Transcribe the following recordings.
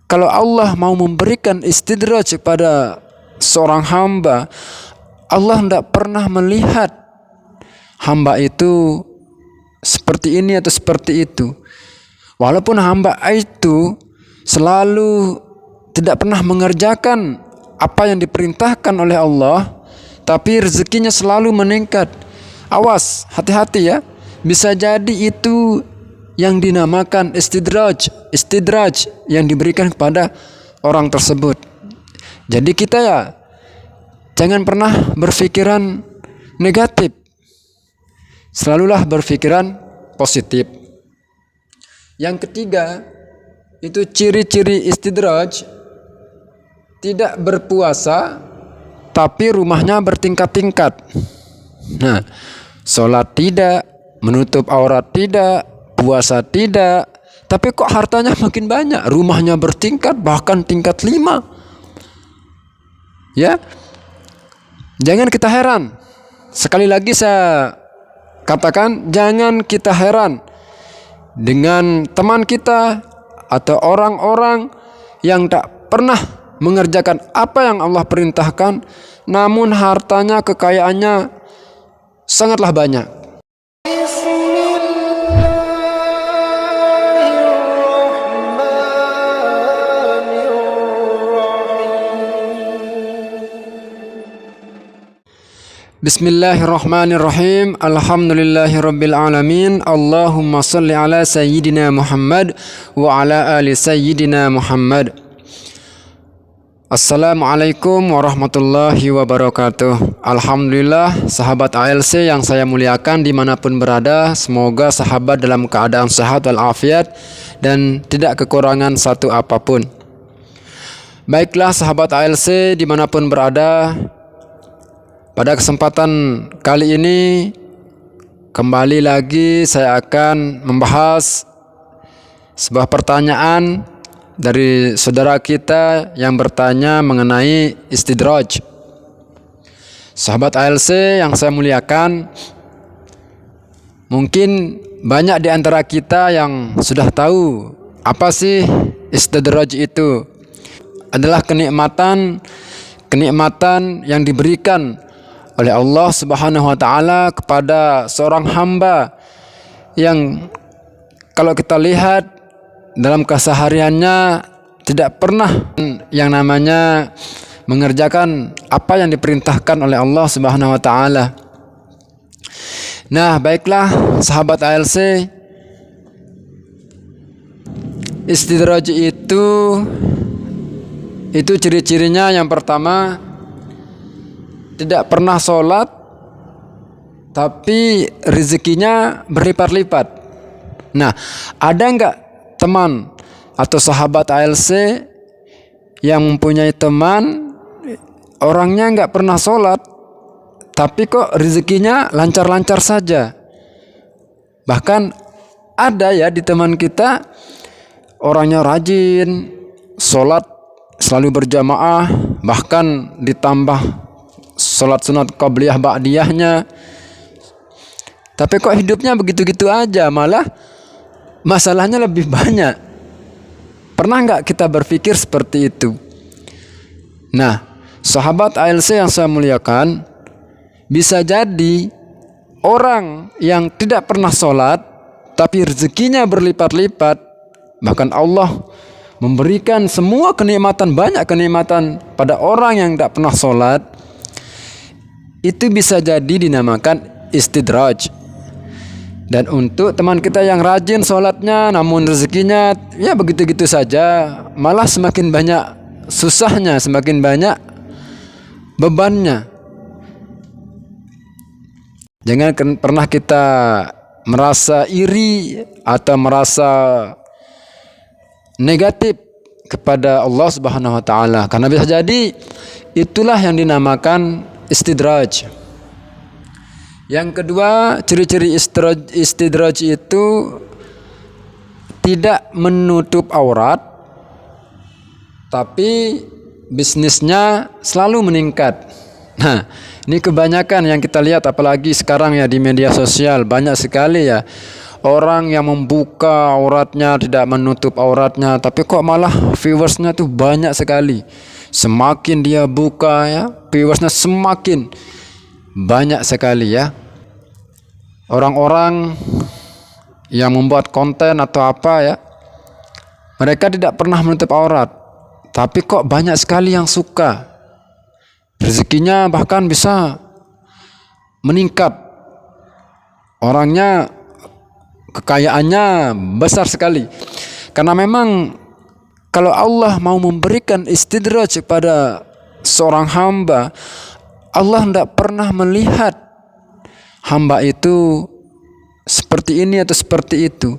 kalau Allah mau memberikan istidraj kepada seorang hamba, Allah tidak pernah melihat hamba itu seperti ini atau seperti itu. Walaupun hamba itu selalu tidak pernah mengerjakan apa yang diperintahkan oleh Allah, tapi rezekinya selalu meningkat. Awas, hati-hati ya. Bisa jadi itu yang dinamakan istidraj yang diberikan kepada orang tersebut. Jadi kita ya jangan pernah berpikiran negatif. Selalulah berpikiran positif. Yang ketiga, itu ciri-ciri istidraj, tidak berpuasa tapi rumahnya bertingkat-tingkat. Nah, sholat tidak, menutup aurat tidak, puasa tidak, tapi kok hartanya makin banyak, rumahnya bertingkat, bahkan tingkat 5. Ya, jangan kita heran. Sekali lagi saya katakan, jangan kita heran dengan teman kita atau orang-orang yang tak pernah mengerjakan apa yang Allah perintahkan, namun hartanya, kekayaannya sangatlah banyak. Bismillahirrahmanirrahim. Alhamdulillahirabbil alamin. Allahumma shalli ala sayyidina Muhammad wa ala ali sayyidina Muhammad. Assalamualaikum warahmatullahi wabarakatuh. Alhamdulillah, sahabat ALC yang saya muliakan dimanapun berada, semoga sahabat dalam keadaan sehat walafiat dan tidak kekurangan satu apapun. Baiklah sahabat ALC dimanapun berada, pada kesempatan kali ini kembali lagi saya akan membahas sebuah pertanyaan dari saudara kita yang bertanya mengenai istidraj. Sahabat ALC yang saya muliakan, mungkin banyak di antara kita yang sudah tahu apa sih istidraj itu. Adalah kenikmatan yang diberikan oleh Allah Subhanahu wa taala kepada seorang hamba yang kalau kita lihat dalam kesehariannya tidak pernah yang namanya mengerjakan apa yang diperintahkan oleh Allah Subhanahu wa taala. Nah, baiklah sahabat ALC, istidraj itu ciri-cirinya yang pertama, tidak pernah sholat tapi rezekinya berlipat-lipat. Nah, ada enggak teman atau sahabat ALC yang mempunyai teman orangnya enggak pernah sholat tapi kok rezekinya lancar-lancar saja? Bahkan ada ya di teman kita orangnya rajin sholat, selalu berjamaah, bahkan ditambah sholat sunat qabliyah ba'diyahnya, tapi kok hidupnya begitu-gitu aja, malah masalahnya lebih banyak. Pernah nggak kita berpikir seperti itu? Nah, sahabat ALC yang saya muliakan, bisa jadi orang yang tidak pernah sholat tapi rezekinya berlipat-lipat, bahkan Allah memberikan semua kenikmatan, banyak kenikmatan pada orang yang tidak pernah sholat, itu bisa jadi dinamakan istidraj. Dan untuk teman kita yang rajin sholatnya namun rezekinya ya begitu-gitu saja, malah semakin banyak susahnya, semakin banyak bebannya. Jangan pernah kita merasa iri atau merasa negatif kepada Allah Subhanahu wa taala, karena bisa jadi itulah yang dinamakan istidraj. Yang kedua, ciri-ciri istidraj itu tidak menutup aurat tapi bisnisnya selalu meningkat. Nah, ini kebanyakan yang kita lihat, apalagi sekarang ya di media sosial banyak sekali ya orang yang membuka auratnya, tidak menutup auratnya, tapi kok malah viewersnya tuh banyak sekali. Semakin dia buka ya, viewersnya semakin banyak sekali ya. Orang-orang yang membuat konten atau apa ya, mereka tidak pernah menutup aurat, tapi kok banyak sekali yang suka. Rezekinya bahkan bisa meningkat. Orangnya, kekayaannya besar sekali. Karena memang kalau Allah mau memberikan istidraj kepada seorang hamba, Allah tidak pernah melihat hamba itu seperti ini atau seperti itu.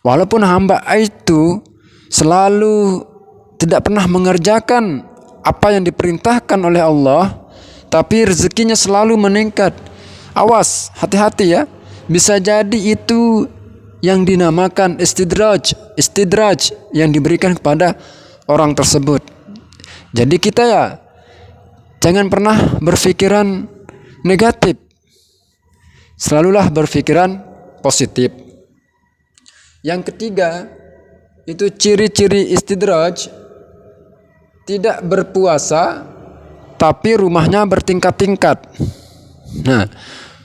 Walaupun hamba itu selalu tidak pernah mengerjakan apa yang diperintahkan oleh Allah, tapi rezekinya selalu meningkat. Awas, hati-hati ya. Bisa jadi itu yang dinamakan istidraj yang diberikan kepada orang tersebut. Jadi kita ya jangan pernah berpikiran negatif. Selalulah berpikiran positif. Yang ketiga, itu ciri-ciri istidraj, tidak berpuasa tapi rumahnya bertingkat-tingkat. Nah,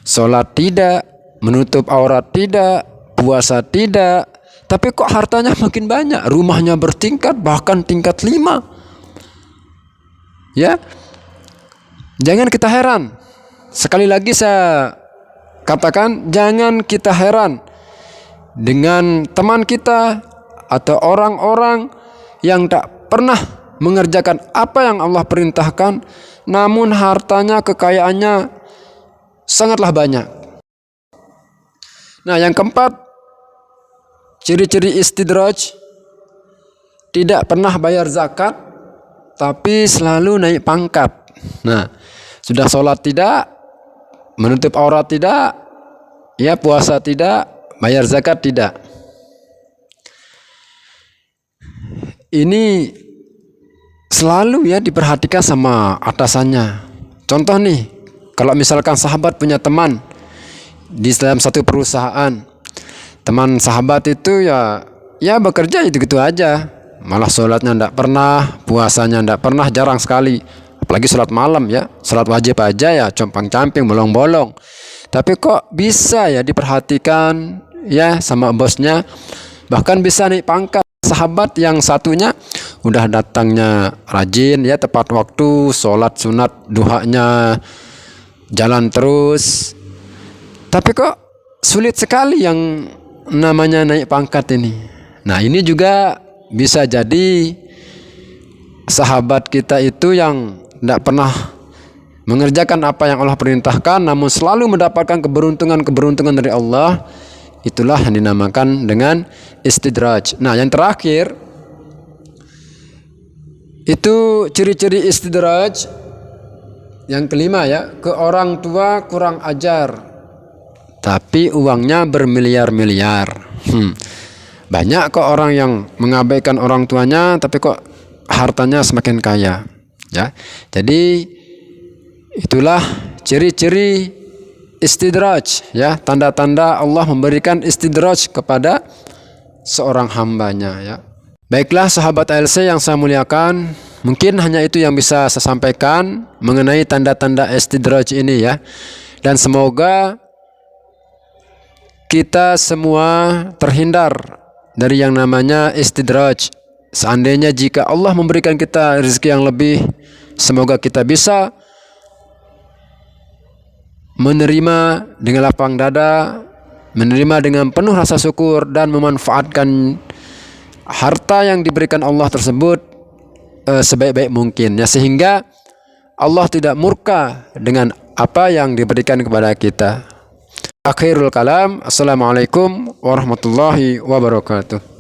sholat tidak, menutup aurat tidak, puasa tidak, tapi kok hartanya makin banyak, rumahnya bertingkat, bahkan tingkat 5. Ya, jangan kita heran. Sekali lagi saya katakan, jangan kita heran dengan teman kita atau orang-orang yang tak pernah mengerjakan apa yang Allah perintahkan, namun hartanya, kekayaannya sangatlah banyak. Nah, yang keempat, ciri-ciri istidraj, tidak pernah bayar zakat tapi selalu naik pangkat. Nah, sudah sholat tidak, menutup aurat tidak, ya puasa tidak, bayar zakat tidak. Ini selalu ya diperhatikan sama atasannya. Contoh nih, kalau misalkan sahabat punya teman di dalam satu perusahaan, teman sahabat itu ya bekerja itu-gitu aja, malah sholatnya tidak pernah, puasanya tidak pernah, jarang sekali, apalagi sholat malam ya, sholat wajib aja ya compang-camping, bolong-bolong. Tapi kok bisa ya diperhatikan ya sama bosnya, bahkan bisa naik pangkat. Sahabat yang satunya udah datangnya rajin ya, tepat waktu, sholat sunat duhanya jalan terus, tapi kok sulit sekali yang namanya naik pangkat ini. Nah, ini juga bisa jadi sahabat kita itu yang tidak pernah mengerjakan apa yang Allah perintahkan, namun selalu mendapatkan keberuntungan dari Allah. Itulah yang dinamakan dengan istidraj. Nah, yang terakhir itu ciri-ciri istidraj yang kelima ya, ke orang tua kurang ajar tapi uangnya bermiliar-miliar. Banyak kok orang yang mengabaikan orang tuanya tapi kok hartanya semakin kaya ya. Jadi itulah ciri-ciri istidraj ya, tanda-tanda Allah memberikan istidraj kepada seorang hambanya ya. Baiklah sahabat ALC yang saya muliakan, mungkin hanya itu yang bisa saya sampaikan mengenai tanda-tanda istidraj ini ya. Dan semoga kita semua terhindar dari yang namanya istidraj. Seandainya jika Allah memberikan kita rezeki yang lebih, semoga kita bisa menerima dengan lapang dada, menerima dengan penuh rasa syukur, dan memanfaatkan harta yang diberikan Allah tersebut sebaik-baik mungkin ya, sehingga Allah tidak murka dengan apa yang diberikan kepada kita. Akhirul kalam, assalamualaikum warahmatullahi wabarakatuh.